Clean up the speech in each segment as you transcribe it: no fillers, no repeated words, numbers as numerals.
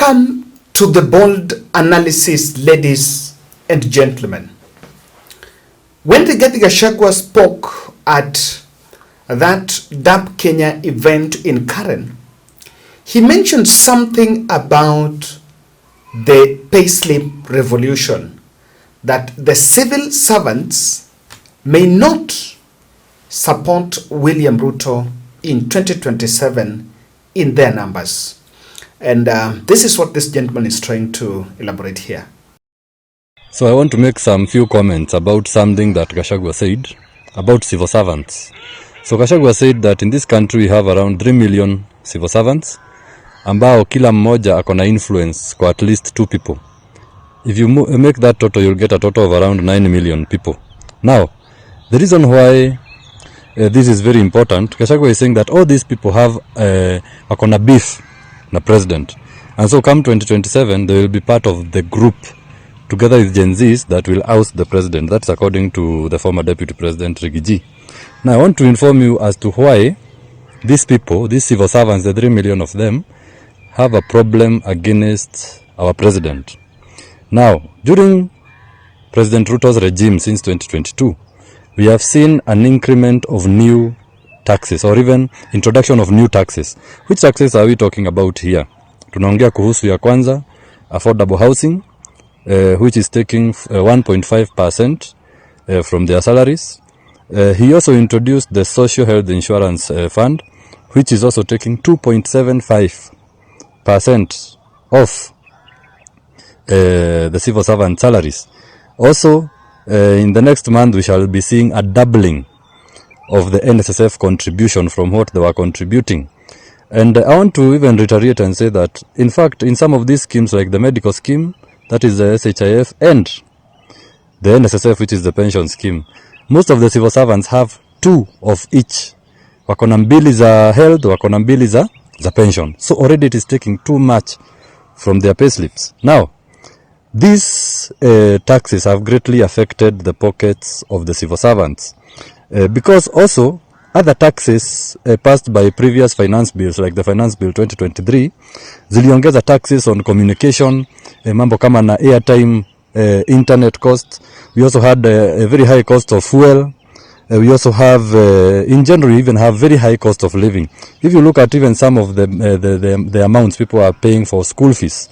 come to the bold analysis, ladies and gentlemen. When Rigathi Gachagua spoke at that DAP Kenya event in Karen, he mentioned something about the payslip revolution, that the civil servants may not support William Ruto in 2027 in their numbers. And this is what this gentleman is trying to elaborate here. So I want to make some few comments about something that Gachagua said about civil servants. So Gachagua said that in this country we have around 3 million civil servants, ambao kila mmoja akona influence kwa at least 2 people. If you make that total, you'll get a total of around 9 million people. Now, the reason why this is very important, Gachagua is saying that all these people have akona beef na president. And so come 2027, they will be part of the group together with Gen Zs that will oust the president. That's according to the former deputy president, Rigathi. Now, I want to inform you as to why these people, these civil servants, the 3 million of them, have a problem against our president. Now, during President Ruto's regime since 2022, we have seen an increment of new taxes, or even introduction of new taxes. Which taxes are we talking about here? Tunaongea kuhusu ya kwanza, affordable housing, which is taking 1.5% from their salaries. He also introduced the social health insurance fund, which is also taking 2.75% of the civil servant salaries. Also, in the next month, we shall be seeing a doubling of the NSSF contribution from what they were contributing. And I want to even reiterate and say that, in fact, in some of these schemes, like the medical scheme, that is the SHIF, and the NSSF, which is the pension scheme, most of the civil servants have 2 of each. Wakona mbili za health, wakona mbili za pension. So already it is taking too much from their payslips. Now, these taxes have greatly affected the pockets of the civil servants. Because also, other taxes passed by previous finance bills, like the Finance Bill 2023, ziliongeza taxes on communication, mambo kama na airtime, internet cost. We also had a very high cost of fuel. We also have, in general, we even have very high cost of living. If you look at even some of the amounts people are paying for school fees,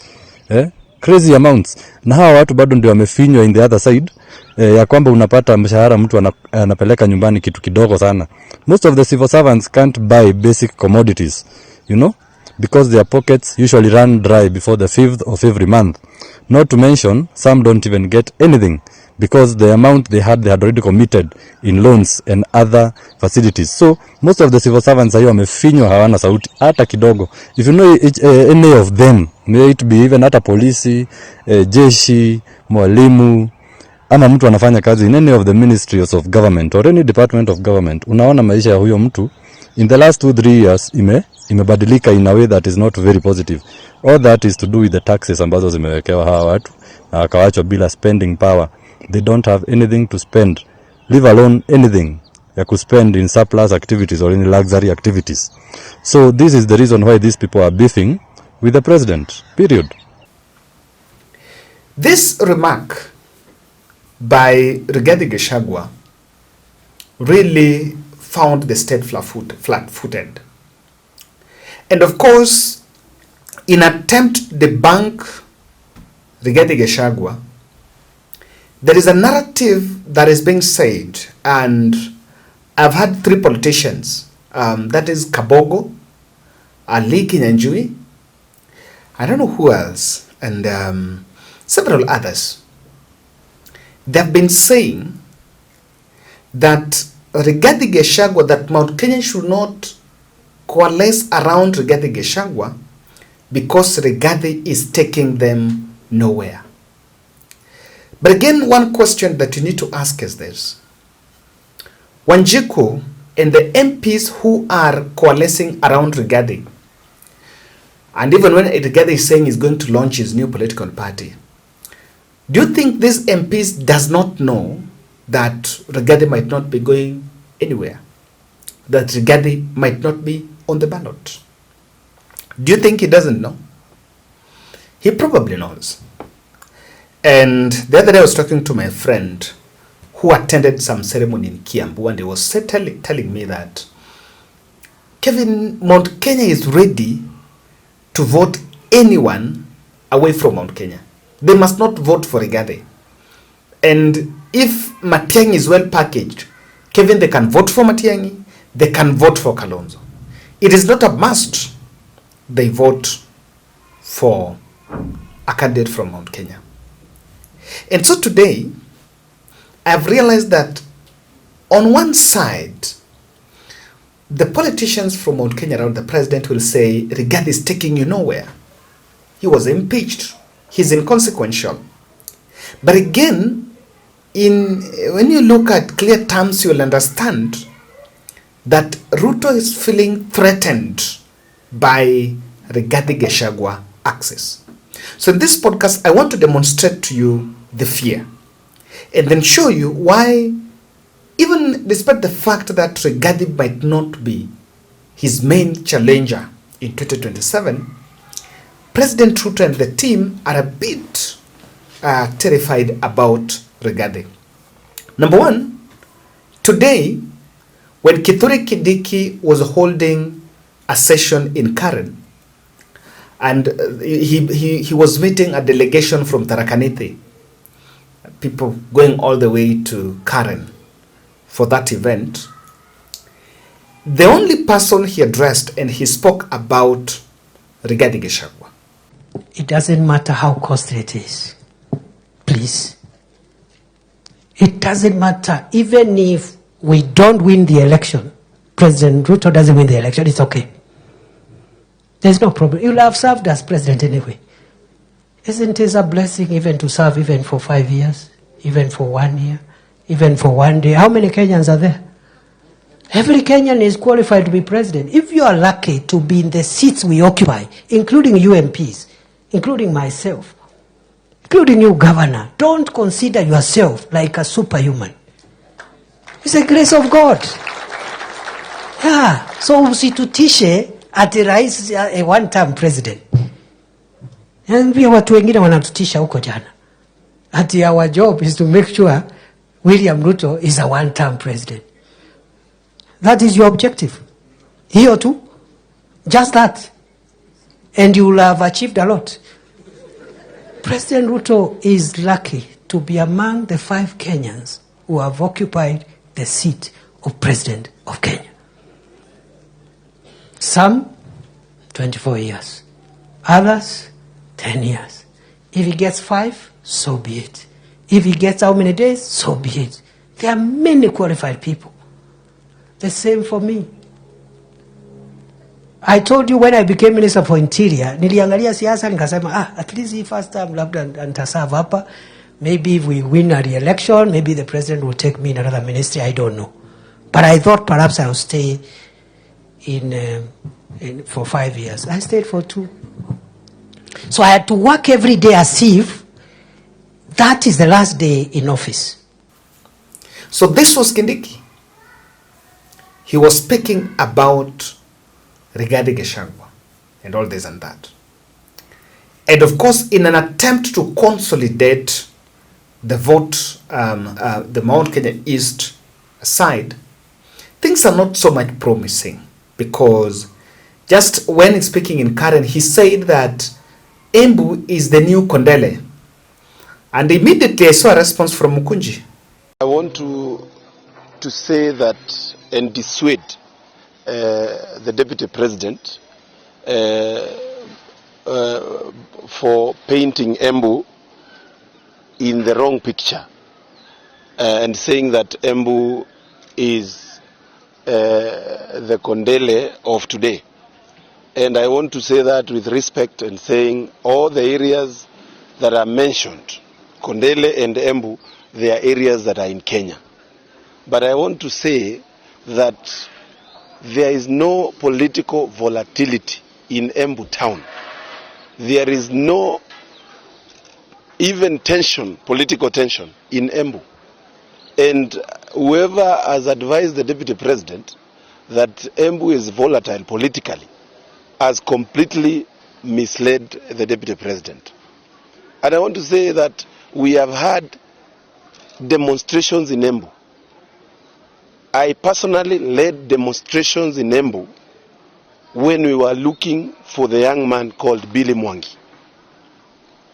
crazy amounts. Na hawa watu bado ndio wamefinywa in the other side, ya kwamba unapata mshahara mtu anapeleka nyumbani kitu kidogo sana. Most of the civil servants can't buy basic commodities, you know, because their pockets usually run dry before the 5th of every month. Not to mention, some don't even get anything because the amount they had already committed in loans and other facilities. So most of the civil servants hayo wamefinywa, hawana sauti hata kidogo. If you know any of them, may it be even hata polisi, jeshi, mwalimu, ama mtu anafanya kazi in any of the ministries of government or any department of government, unaona maisha ya huyo mtu in the last 2-3 years imebadilika in a way that is not very positive. All that is to do with the taxes ambazo zimewekewa hawa watu na wakawachwa bila spending power. They don't have anything to spend, leave alone anything ya kuspend in surplus activities or in luxury activities. So this is the reason why these people are beefing with the president, period. This remark by Rigathi Gachagua really found the state flat-footed. And of course, in attempt to debunk Rigathi Gachagua, there is a narrative that is being said, and I've had 3 politicians, that is Kabogo, Ali Kinyanjui, I don't know who else, and several others. They've been saying that Rigathi Gachagua, that Mount Kenya should not coalesce around Rigathi Gachagua because Rigathi is taking them nowhere. But again, one question that you need to ask is this. Wanjiku and the MPs who are coalescing around Rigathi, and even when Rigathi is saying he's going to launch his new political party, do you think these MPs does not know that Rigathi might not be going anywhere? That Rigathi might not be on the ballot? Do you think he doesn't know? He probably knows. And the other day I was talking to my friend who attended some ceremony in Kiambu, and he was telling me that Kevin, Mount Kenya is ready to vote anyone away from Mount Kenya. They must not vote for Rigathi. And if Matiang'i is well packaged, Kevin, they can vote for Matiang'i, they can vote for Kalonzo. It is not a must they vote for a candidate from Mount Kenya. And so today, I've realized that on one side, the politicians from Mount Kenya around the president will say, Rigathi is taking you nowhere. He was impeached. He's inconsequential. But again, when you look at clear terms, you'll understand that Ruto is feeling threatened by Rigathi Gachagua access. So in this podcast, I want to demonstrate to you the fear and then show you why, even despite the fact that Rigathi might not be his main challenger in 2027, President Ruto and the team are a bit terrified about Rigathi. Number one, today, when Kithure Kindiki was holding a session in Karen, and he was meeting a delegation from Tharaka Nithi, people going all the way to Karen for that event, the only person he addressed and he spoke about Rigathi Gachagua. It doesn't matter how costly it is. Please. It doesn't matter. Even if we don't win the election, President Ruto doesn't win the election, it's okay. There's no problem. You'll have served as president anyway. Isn't it a blessing even to serve even for 5 years, even for 1 year, even for 1 day? How many Kenyans are there? Every Kenyan is qualified to be president. If you are lucky to be in the seats we occupy, including UMPs, including myself, including you, governor, don't consider yourself like a superhuman. It's a grace of God. Yeah. So usitutishe ati rais a one-term president. And pia watu wengine wanatutisha huko jana. Ati our job is to make sure William Ruto is a one-term president. That is your objective. Hiyo tu. Just that. And you will have achieved a lot. President Ruto is lucky to be among the 5 Kenyans who have occupied the seat of President of Kenya. Some, 24 years. Others, 10 years. If he gets 5, so be it. If he gets how many days, so be it. There are many qualified people. The same for me. I told you when I became Minister for Interior, niliangalia siasa nikasema, at least hii first time labda nitaserve hapa. Maybe if we win a re-election, maybe the president will take me in another ministry, I don't know. But I thought perhaps I will stay in for 5 years. I stayed for 2. So I had to work every day as if that is the last day in office. So this was Kindiki. He was speaking about Rigathi Gachagua and all this and that. And of course, in an attempt to consolidate the vote, the Mount Kenya East side, things are not so much promising, because just when speaking in Karen, he said that Embu is the new Kondele. And immediately I saw a response from Mukunji. I want to say that and dissuade the Deputy President for painting Embu in the wrong picture and saying that Embu is the Kondele of today. And I want to say that with respect and saying all the areas that are mentioned, Kondele and Embu, they are areas that are in Kenya. But I want to say that there is no political volatility in Embu town. There is no even tension, political tension in Embu. And whoever has advised the Deputy President that Embu is volatile politically has completely misled the Deputy President. And I want to say that we have had demonstrations in Embu. I personally led demonstrations in Embu when we were looking for the young man called Billy Mwangi.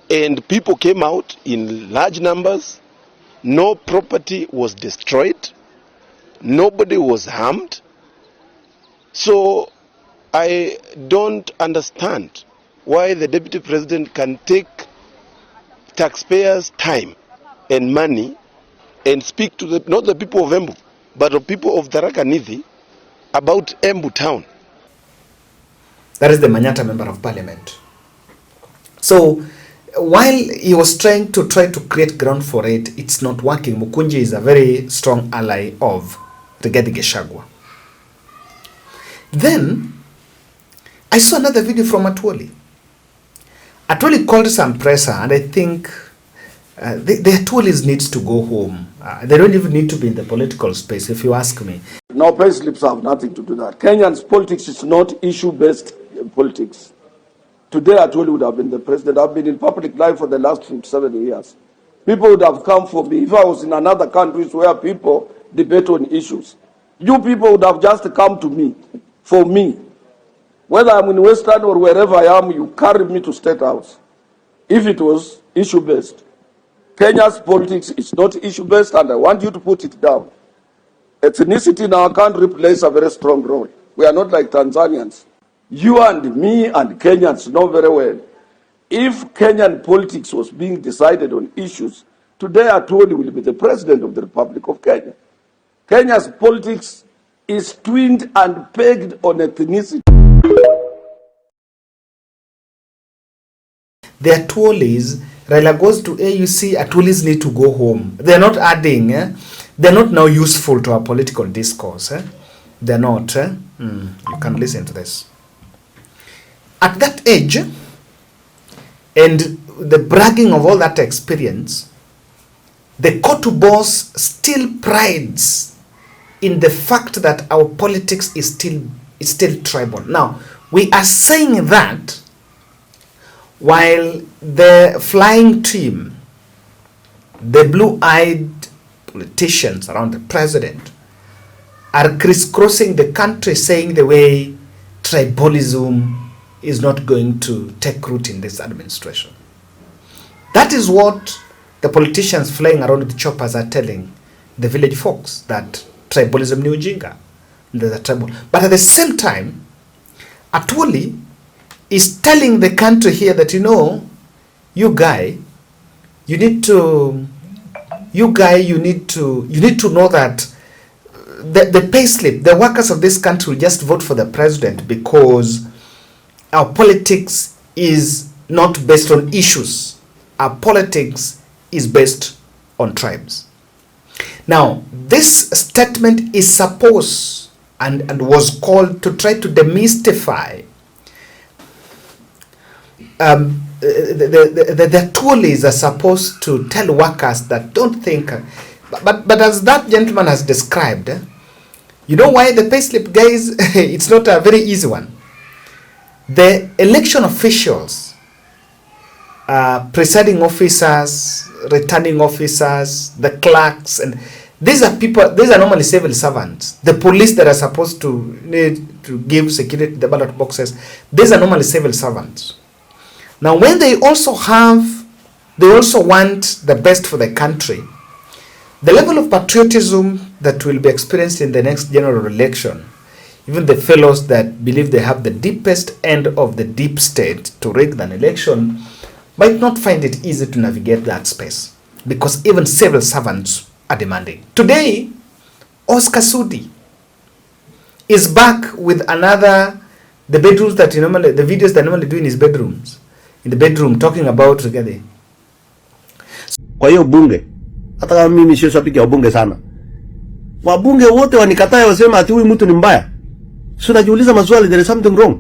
And people came out in large numbers. No property was destroyed. Nobody was harmed. So I don't understand why the Deputy President can take taxpayers' time and money and speak to not the people of Embu, but the people of Tharaka Nithi about Embu town. That is the Manyata Member of Parliament. So while he was trying to create ground for it, it's not working. Mukunji is a very strong ally of Rigathi Gachagua. Then I saw another video from Atwoli. Atwoli called some presser, and I think the Atwolis needs to go home. They don't even need to be in the political space, if you ask me. No, pay slips have nothing to do that. Kenyan's politics is not issue-based politics. Today, Atwoli would have been the president. I've been in public life for the last 57 years. People would have come for me. If I was in another country where people debate on issues, you people would have just come to me, for me. Whether I'm in Western or wherever I am, you carry me to State House. If it was issue-based. Kenya's politics is not issue-based, and I want you to put it down. Ethnicity in our country plays a very strong role. We are not like Tanzanians. You and me and Kenyans know very well. If Kenyan politics was being decided on issues, today Atwoli will be the president of the Republic of Kenya. Kenya's politics is twinned and pegged on ethnicity. The Atwolis, Raila goes to AUC, Atwolis need to go home. They're not adding, they're not now useful to our political discourse. They're not. You can listen to this. At that age, and the bragging of all that experience, the Kotu boss still prides in the fact that our politics is still tribal. Now, we are saying that while the flying team, the blue-eyed politicians around the president, are crisscrossing the country saying the way tribalism is not going to take root in this administration. That is what the politicians flying around with choppers are telling the village folks, that tribalism ni ujinga. There's a tribal. But at the same time, Atwoli is telling the country here that, you know, you need to know that the pay slip, the workers of this country will just vote for the president because our politics is not based on issues. Our politics is based on tribes. Now, this statement is supposed and was called to try to demystify the Atwolis are supposed to tell workers that don't think, but as that gentleman has described, you know why the payslip, guys, it's not a very easy one. The election officials, presiding officers, returning officers, the clerks, and these are people, these are normally civil servants. The police that are supposed to need to give security to the ballot boxes, these are normally civil servants. Now, when they also want the best for the country, the level of patriotism that will be experienced in the next general election, even the fellows that believe they have the deepest end of the deep state to rig an election might not find it easy to navigate that space, because even civil servants are demanding. Today, Oscar Sudi is back with another, the bedrooms that he normally, the videos that normally do in his bedrooms, in the bedroom talking about Rigathi. Kwa hiyo bunge, hata kama mimi sio shabiki ya bunge sana, wabunge wote wanikataa, wasema ati huyu mtu ni mbaya. Sio, najiuliza maswali, there is something wrong.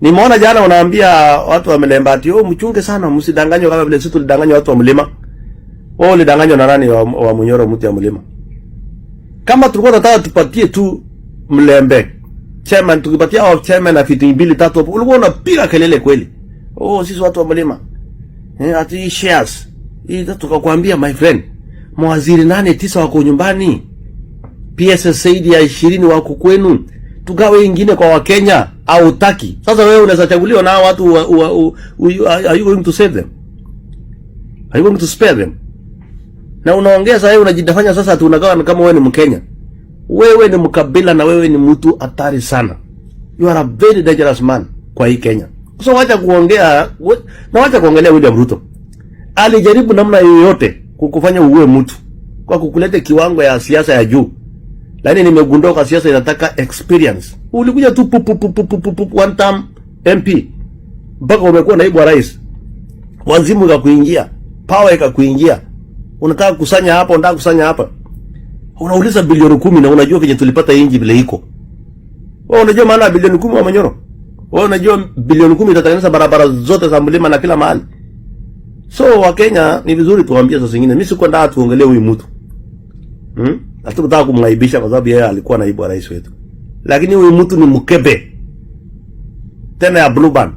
Nimeona jana wanaambia watu wa Mlemba ati mchunge sana, msidanganywe kama vile sisi tulidanganywa watu wa Mlima. Wao walidanganywa na nani wa Munyoro, mtu ya Mlima? Kama tulikuwa tunataka tupatie tu Mlembe chairman, tukipatia au chairman na viti mbili tatu hapo, ulikuwa unapiga kelele kweli. Sisi watu wa Mlima. Ati shares. Tukakwambia my friend, mawaziri 8-9 wako nyumbani. PSS zaidi ya 20 wako kwenu. Tugawe ingine kwa Wakenya au utaki. Sasa wewe unaweza chaguliwa na watu are you going to save them? Are you going to spare them? Na unaongea sasa, wewe unajidafanya sasa tunagawa kama wewe ni Mkenya. Wewe ni mkabila na wewe ni mtu hatari sana. You are a very dangerous man kwa hii Kenya. So wacha kuongea na wacha kuongelea William Ruto. Alijaribu namna yoyote kukufanya uwe mtu kwa kukuleta kiwango ya siasa ya juu. Lakini nimegundua kwa siasa inataka experience. Ulikuja tu one term MP mpaka umekuwa naibu wa rais. Wazimu ikakuingia, power ikakuingia. Unataka kusanya hapa, unataka kusanya hapa. Unauliza bilioni 10 na unajua vile tulipata inji vile iko. Wewe unajua maana bilioni 10 wa Manyoro? Wewe unajua bilioni 10 itatengeneza barabara zote za mlima na kila mahali. So Wakenya ni vizuri tuwaambie sasa zingine. Mimi siko ndaa tuongelee huyu mtu. Hatukutaka kumwaibisha kwa sababu yeye alikuwa naibu wa rais wetu. Lakini huyu mtu ni mkebe. Tena ya blue band.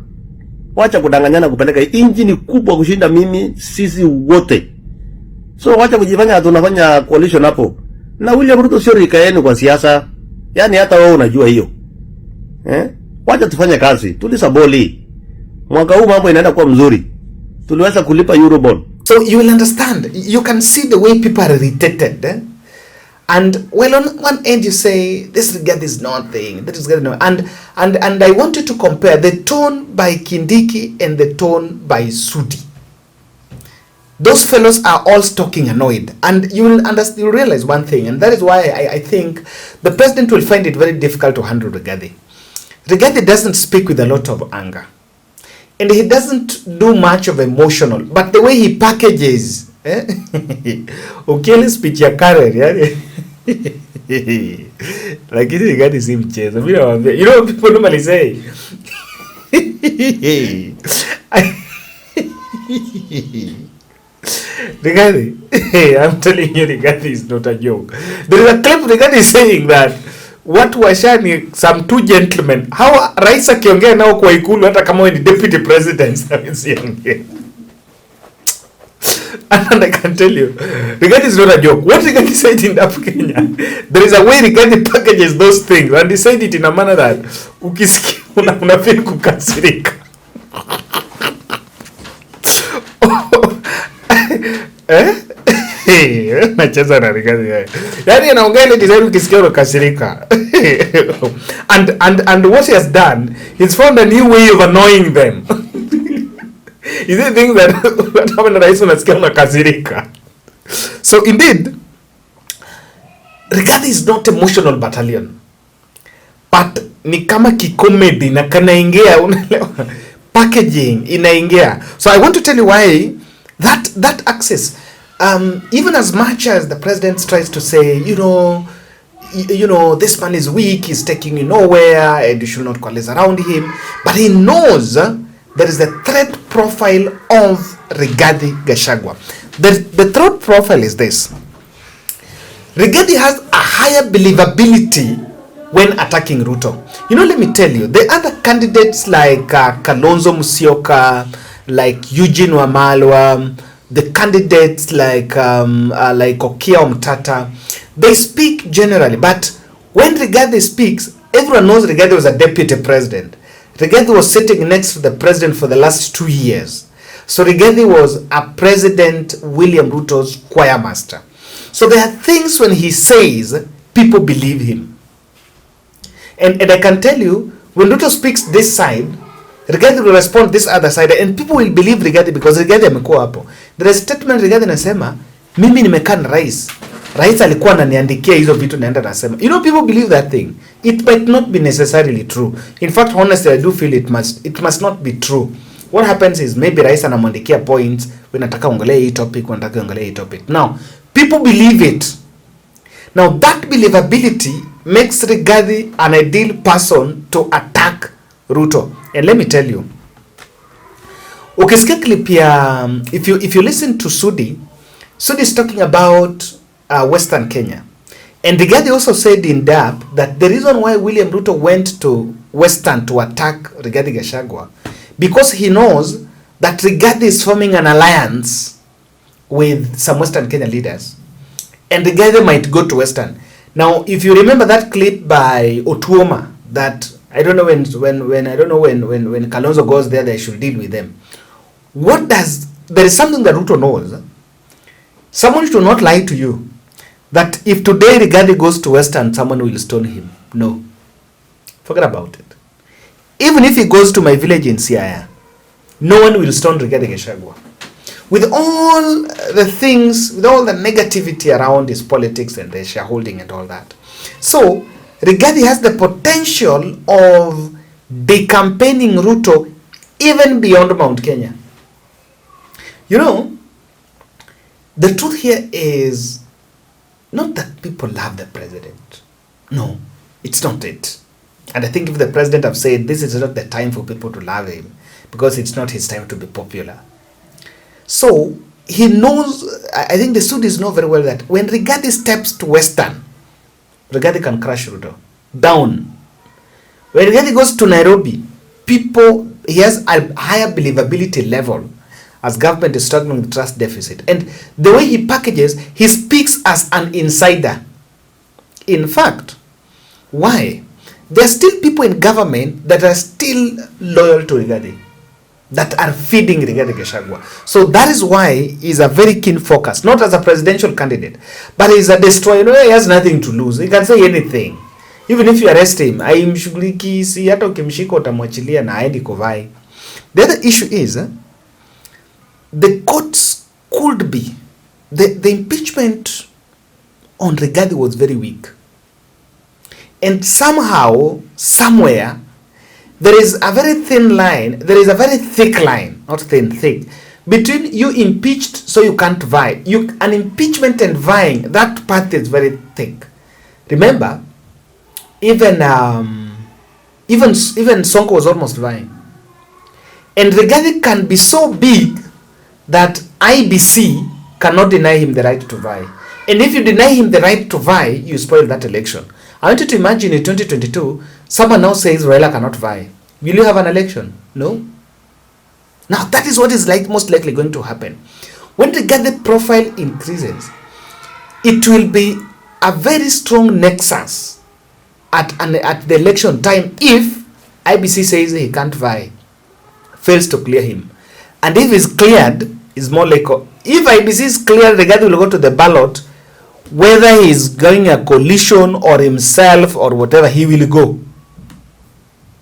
Wacha kudanganyana kupeleka inji ni kubwa kushinda mimi sisi wote. So wacha kujifanya tunafanya coalition hapo. Na William Ruto sio rika yenu kwa siasa. Yaani hata wewe unajua hiyo. Wacha tufanye kazi. Tulisaboli. Mwaka huu mambo inaenda kuwa mzuri. Tuliweza kulipa Eurobond. So you will understand. You can see the way people are irritated. And well, on one end you say this Rigathi is nothing. That is good. And I want you to compare the tone by Kindiki and the tone by Sudi. Those fellows are all talking annoyed, and you will understand. You realize one thing, and that is why I think the president will find it very difficult to handle Rigathi. Rigathi doesn't speak with a lot of anger, and he doesn't do much of emotional. But the way he packages, ukiele speech ya Karen, yani, lakini Rigathi si mchezo. Mimi nawaambia, you know what people normally say. Rigathi, I'm telling you, Rigathi is not a joke. There is a clip Rigathi saying that watu washani some two gentlemen. How rais akiongea nao kwa ikulu hata kama wewe ni deputy president hawezi. And I can tell you, Rigathi is not a joke. What Rigathi said in Kenya, there is a way Rigathi packages those things, and he said it in a manner that ukisikia unafeel kukasirika. Nacheza na Rigathi. Yaani anaongea ile design ukisikia unakasirika. And what he has done, he's found a new way of annoying them. Is it things that happen na rais unasikia unakasirika. So indeed, Rigathi is not emotional battalion. But ni kama kikomedi na kanaingia, unaelewa? Packaging inaingia. So I want to tell you why that access, even as much as the president tries to say, you know, this man is weak, he's taking you nowhere, and you should not coalesce around him, but he knows there is a threat profile of Rigathi Gachagua. The threat profile is this: Rigathi has a higher believability when attacking Ruto. You know, let me tell you, the other candidates like Kalonzo Musyoka, like Eugene Wamalwa, the candidates like Okia Omtata, they speak generally, but when Rigathi speaks, everyone knows Rigathi was a deputy president. Rigathi was sitting next to the president for the last 2 years. So Rigathi was a President William Ruto's choir master. So there are things when he says, people believe him. And I can tell you, when Ruto speaks this side, Rigathi will respond this other side, and people will believe Rigathi because Rigathi amekuwa hapo. There is statement Rigathi anasema, mimi nimekaa na rais. Rais alikuwa ananiandikia hizo vitu naenda nasema. You know, people believe that thing. It might not be necessarily true. In fact, honestly, I do feel it must not be true. What happens is maybe rais anamwandikia points, when nataka ongelee hii topic, when nataka ongelee hii topic. Now, people believe it. Now, that believability makes Rigathi an ideal person to attack Ruto. And let me tell you, ukisikia clip ya, if you listen to Sudi is talking about Western Kenya. And Rigathi also said in depth that the reason why William Ruto went to Western to attack Rigathi Gachagua, because he knows that Rigathi is forming an alliance with some Western Kenya leaders, and Rigathi might go to Western. Now, if you remember that clip by Otuoma, that I don't know when Kalonzo goes there, they should deal with them. There is something that Ruto knows. Someone should not lie to you that if today Rigathi goes to Western, someone will stone him. No. Forget about it. Even if he goes to my village in Siaya, no one will stone Rigathi Gachagua. With all the things, with all the negativity around his politics and the shareholding and all that. So, Rigathi has the potential of decampaigning Ruto even beyond Mount Kenya. You know, the truth here is not that people love the president. No, it's not it. And I think if the president have said this is not the time for people to love him because it's not his time to be popular. So he knows, I think the students know very well that when Rigathi steps to Western, Rigathi can crush Ruto down. When Rigathi goes to Nairobi, he has a higher believability level as government is struggling with trust deficit. And the way he packages, he speaks as an insider. In fact, why? There are still people in government that are still loyal to Rigathi, that are feeding Rigathi Gachagua. So that is why he's a very keen focus, not as a presidential candidate, but he's a destroyer. You know, he has nothing to lose. He can say anything. Even if you arrest him, haimshughuliki, si hata ukimshika utamwachilia na aendi kovai. The other issue is, the courts could be, the impeachment on Rigathi was very weak. And somehow, somewhere, there is a very thin line, there is a very thick line, not thin, thick, between you impeached so you can't vie. An impeachment and vying, that path is very thick. Remember, even Sonko was almost vying. And Rigathi can be so big that IBC cannot deny him the right to vie. And if you deny him the right to vie, you spoil that election. I want you to imagine in 2022, someone now says Raila cannot vie. Will you have an election? No. Now that is what is most likely going to happen. When Rigathi profile increases, it will be a very strong nexus at the election time if IBC says he can't vie, fails to clear him. And if he's cleared, is more like, if IBC is cleared, Rigathi will go to the ballot. Whether he's going a coalition or himself or whatever, he will go.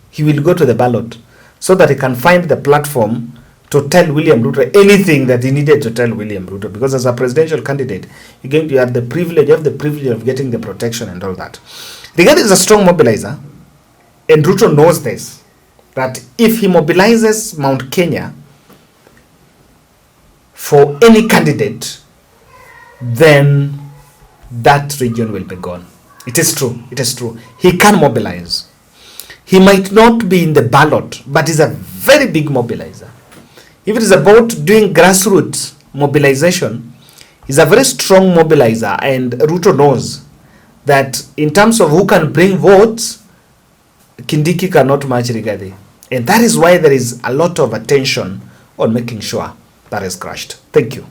He will go to the ballot so that he can find the platform to tell William Ruto anything that he needed to tell William Ruto. Because as a presidential candidate, you have the privilege of getting the protection and all that. Rigathi is a strong mobilizer, and Ruto knows this, that if he mobilizes Mount Kenya for any candidate, then that region will be gone. It is true. It is true. He can mobilize. He might not be in the ballot, but he's a very big mobilizer. If it is about doing grassroots mobilization, he's a very strong mobilizer, and Ruto knows that in terms of who can bring votes, Kindiki cannot match Rigathi. And that is why there is a lot of attention on making sure that is crushed. Thank you.